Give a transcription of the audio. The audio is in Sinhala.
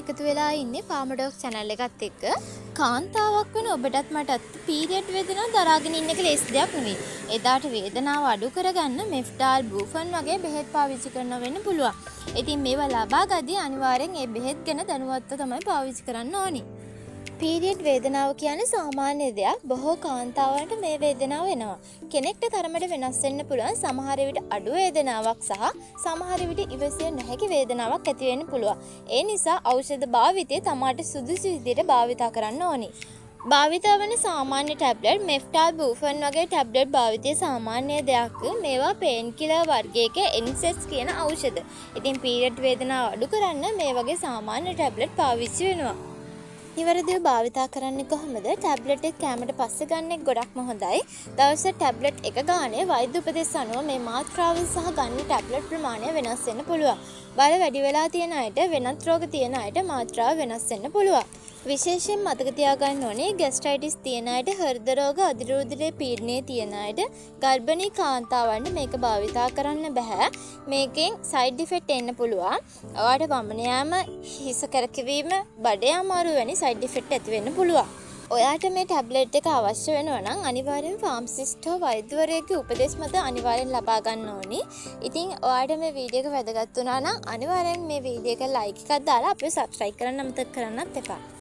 එකතු වෙලා ඉන්නේ පාමඩොක් channel එකත් එක්ක. කාන්තාවක් වෙන ඔබටත් මටත් පීරියඩ් වේදනාව දරාගෙන ඉන්න එක ලේසි දෙයක් නෙවෙයි. එදාට වේදනාව අඩු කරගන්න මෙෆ්ටාල් බූෆන් වගේ බෙහෙත් පාවිච්චි කරන්න වෙන්න පුළුවන්. ඉතින් මේවා ලබා ගදී අනිවාර්යෙන් මේ බෙහෙත් ගැන දැනුවත්ව තමයි පාවිච්චි කරන්න ඕනි. පීරියඩ් වේදනාව කියන්නේ සාමාන්‍ය දෙයක්. බොහෝ කාන්තාවන්ට මේ වේදනාව එනවා. කෙනෙක්ට තරමට වෙනස් වෙන්න පුළුවන්. සමහර විට අඩු වේදනාවක් සහ සමහර විට ඉවසිය නොහැකි වේදනාවක් ඇති වෙන්න පුළුවන්. ඒ නිසා ඖෂධ භාවිතය තමාට සුදුසු විදිහට භාවිතා කරන්න ඕනි. භාවිතා වන සාමාන්‍ය ටැබ්ලට් මෙෆ්ටාල් බූෆන් වගේ ටැබ්ලට් භාවිතය සාමාන්‍ය දෙයක්. මේවා පේන් කිලර් වර්ගයක එනිසෙස් කියන ඖෂධ. ඉතින් පීරියඩ් වේදනාව අඩු කරන්න මේ වගේ සාමාන්‍ය ටැබ්ලට් පාවිච්චි වෙනවා. නිවැරදිව භාවිතා කරන්නේ කොහොමද? ටැබ්ලට් එක කැමරට පස්සේ ගන්න එක ගොඩක්ම හොඳයි. දවසේ ටැබ්ලට් එක ගානේ වෛද්‍ය උපදෙස් අනුව මේ මාත්‍රාව සහ ගන්න ටැබ්ලට් ප්‍රමාණය වෙනස් වෙන්න පුළුවන්. බර වැඩි වෙලා තියෙන අයට, වෙනත් රෝග තියෙන අයට මාත්‍රාව වෙනස් වෙන්න පුළුවන්. විශේෂයෙන් මතක තියාගන්න ඕනේ ගැස්ට්‍රයිටිස් තියෙන අයට, හෘද රෝග, අධිරෝධයේ පීඩනය තියෙන අයට, ගර්භණී කාන්තාවන්ට මේක භාවිතා කරන්න බෑ. මේකෙන් සයිඩ් ඉෆෙක්ට් එන්න පුළුවන්. ඔයාලට වමන යාම, හිස කරකවීම, බඩේ අමාරු වැනි සයිඩ් ඉෆෙක්ට් ඇති වෙන්න පුළුවන්. ඔයාට මේ ටැබ්ලට් එක අවශ්‍ය වෙනවා නම් අනිවාර්යෙන් ෆාමසිස්ට් හෝ වෛද්‍යවරයෙකුගේ උපදෙස් මත අනිවාර්යෙන් ලබා ගන්න ඕනි. ඉතින් ඔයාට මේ වීඩියෝ එක වැදගත් වුණා නම් අනිවාර්යෙන් මේ වීඩියෝ එක ලයික් එකක් දාලා අපිව සබ්ස්ක්‍රයිබ් කරන්න අමතක කරන්නත් එපා.